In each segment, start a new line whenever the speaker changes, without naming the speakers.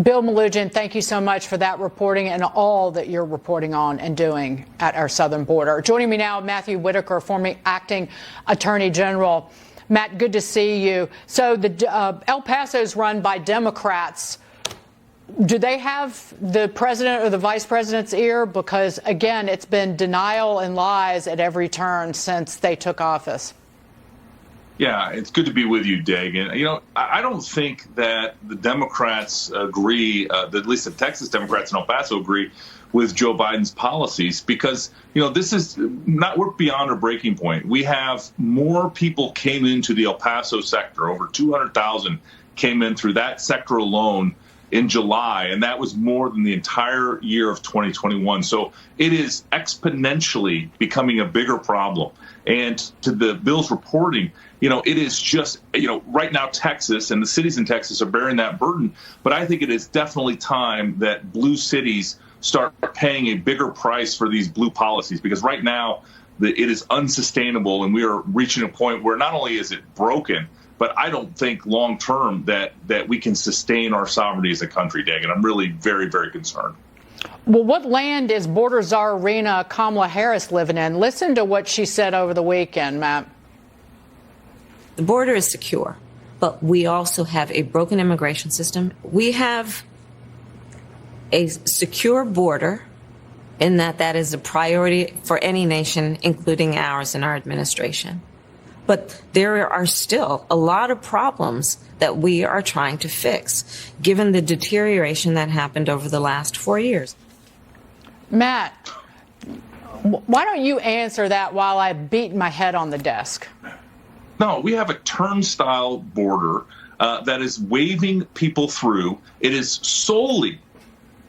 Bill Melugin, thank you so much for that reporting and all that you're reporting on and doing at our southern border. Joining me now, Matthew Whitaker, former acting attorney general. Matt, good to see you. So El Paso is run by Democrats. Do they have the president or the vice president's ear? Because, again, it's been denial and lies at every turn since they took office.
Yeah, it's good to be with you, Dagan. You know, I don't think that the Democrats agree, at least the Texas Democrats in El Paso agree with Joe Biden's policies because, you know, this is not, we're beyond a breaking point. We have more people came into the El Paso sector, over 200,000 came in through that sector alone in July, and that was more than the entire year of 2021. So it is exponentially becoming a bigger problem. And to the Bill's reporting, you know, it is just, you know, right now Texas and the cities in Texas are bearing that burden. But I think it is definitely time that blue cities start paying a bigger price for these blue policies, because right now it is unsustainable, and we are reaching a point where not only is it broken, but I don't think long term that we can sustain our sovereignty as a country, Dagan. I'm really very, very concerned.
Well, what land is border czarina Kamala Harris living in? Listen to what she said over the weekend, Matt.
The border is secure, but we also have a broken immigration system. We have a secure border in that is a priority for any nation, including ours and our administration. But there are still a lot of problems that we are trying to fix, given the deterioration that happened over the last 4 years.
Matt, why don't you answer that while I beat my head on the desk?
No, we have a turnstile border that is waving people through. It is solely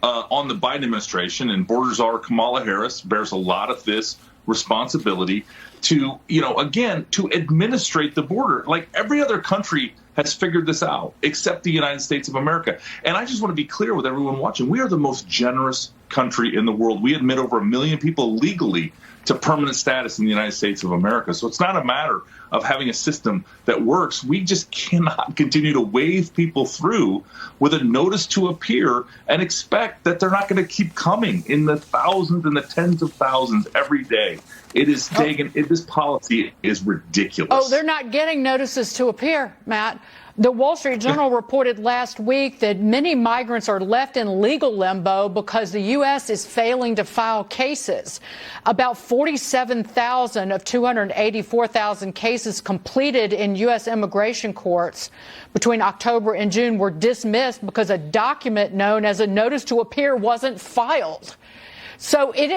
on the Biden administration, and border czar Kamala Harris bears a lot of this responsibility to, you know, again, to administrate the border. Like every other country has figured this out except the United States of America. And I just want to be clear with everyone watching. We are the most generous country in the world. We admit over 1 million people legally to permanent status in the United States of America. So it's not a matter of having a system that works. We just cannot continue to wave people through with a notice to appear and expect that they're not going to keep coming in the thousands and the tens of thousands every day. It is, Dagan, this policy is ridiculous.
Oh, they're not getting notices to appear, Matt. The Wall Street Journal reported last week that many migrants are left in legal limbo because the U.S. is failing to file cases. About 47,000 of 284,000 cases completed in U.S. immigration courts between October and June were dismissed because a document known as a notice to appear wasn't filed. So it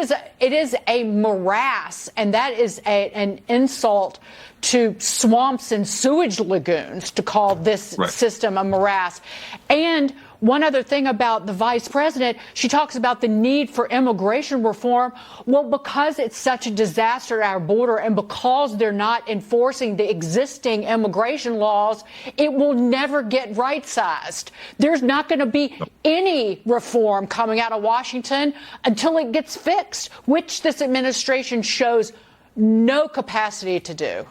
is a morass, and that is an insult to swamps and sewage lagoons to call this system a morass. And one other thing about the vice president, she talks about the need for immigration reform. Well, because it's such a disaster at our border and because they're not enforcing the existing immigration laws, it will never get right-sized. There's not going to be any reform coming out of Washington until it gets fixed, which this administration shows no capacity to do.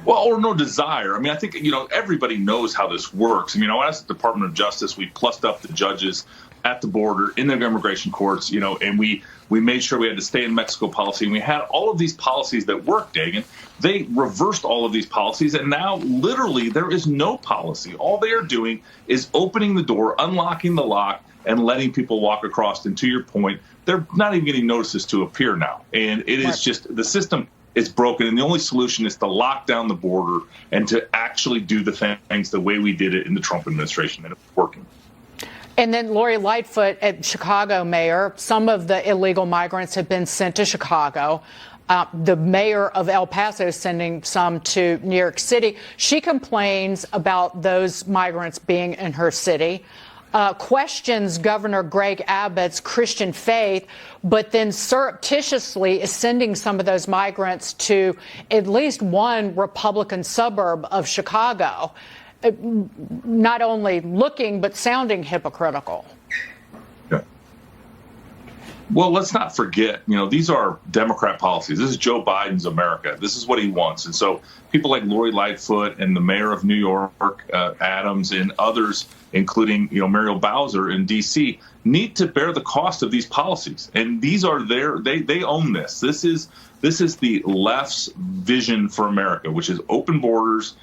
Well, or no desire. I mean, I think, you know, everybody knows how this works. I mean, as the Department of Justice, we plussed up the judges at the border in the immigration courts, you know, and we made sure we had to stay in Mexico policy. And we had all of these policies that worked, Dagan. They reversed all of these policies. And now literally there is no policy. All they are doing is opening the door, unlocking the lock, and letting people walk across. And to your point, they're not even getting notices to appear now. And it is just the system. It's broken, and the only solution is to lock down the border and to actually do the things the way we did it in the Trump administration, and it's working.
And then Lori Lightfoot, at Chicago mayor, some of the illegal migrants have been sent to Chicago. The mayor of El Paso is sending some to New York City. She complains about those migrants being in her city. Questions Governor Greg Abbott's Christian faith, but then surreptitiously is sending some of those migrants to at least one Republican suburb of Chicago, not only looking but sounding hypocritical.
Well, let's not forget, these are Democrat policies. This is Joe Biden's America. This is what he wants. And so people like Lori Lightfoot and the mayor of New York, Adams, and others, including, Muriel Bowser in D.C., need to bear the cost of these policies. And these are they own this. This is the left's vision for America, which is open borders,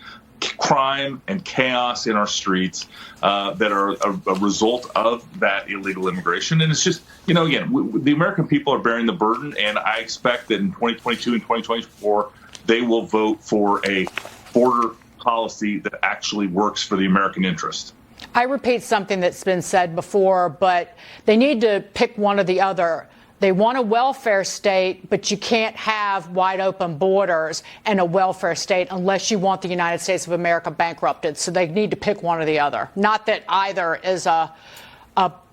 crime and chaos in our streets that are a result of that illegal immigration. And it's just, again, the American people are bearing the burden, and I expect that in 2022 and 2024, they will vote for a border policy that actually works for the American interest.
I repeat something that's been said before, but they need to pick one or the other. They want a welfare state, but you can't have wide open borders and a welfare state unless you want the United States of America bankrupted. So they need to pick one or the other. Not that either is a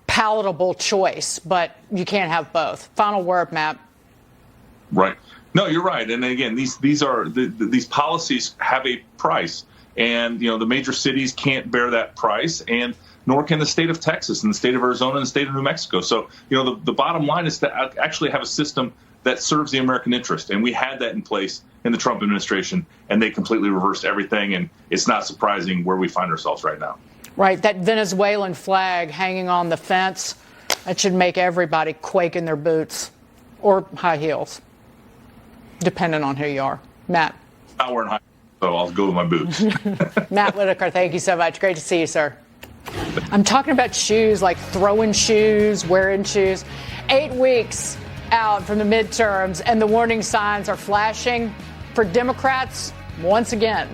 palatable choice, but you can't have both. Final word, Matt.
Right. No, you're right. And again, these policies have a price, and the major cities can't bear that price, and nor can the state of Texas and the state of Arizona and the state of New Mexico. So, the bottom line is to actually have a system that serves the American interest. And we had that in place in the Trump administration, and they completely reversed everything. And it's not surprising where we find ourselves right now.
Right. That Venezuelan flag hanging on the fence, that should make everybody quake in their boots or high heels, depending on who you are. Matt.
I'm not wearing high heels, so I'll go with my boots.
Matt Whitaker, thank you so much. Great to see you, sir. I'm talking about shoes, like throwing shoes, wearing shoes. 8 weeks out from the midterms, and the warning signs are flashing for Democrats once again.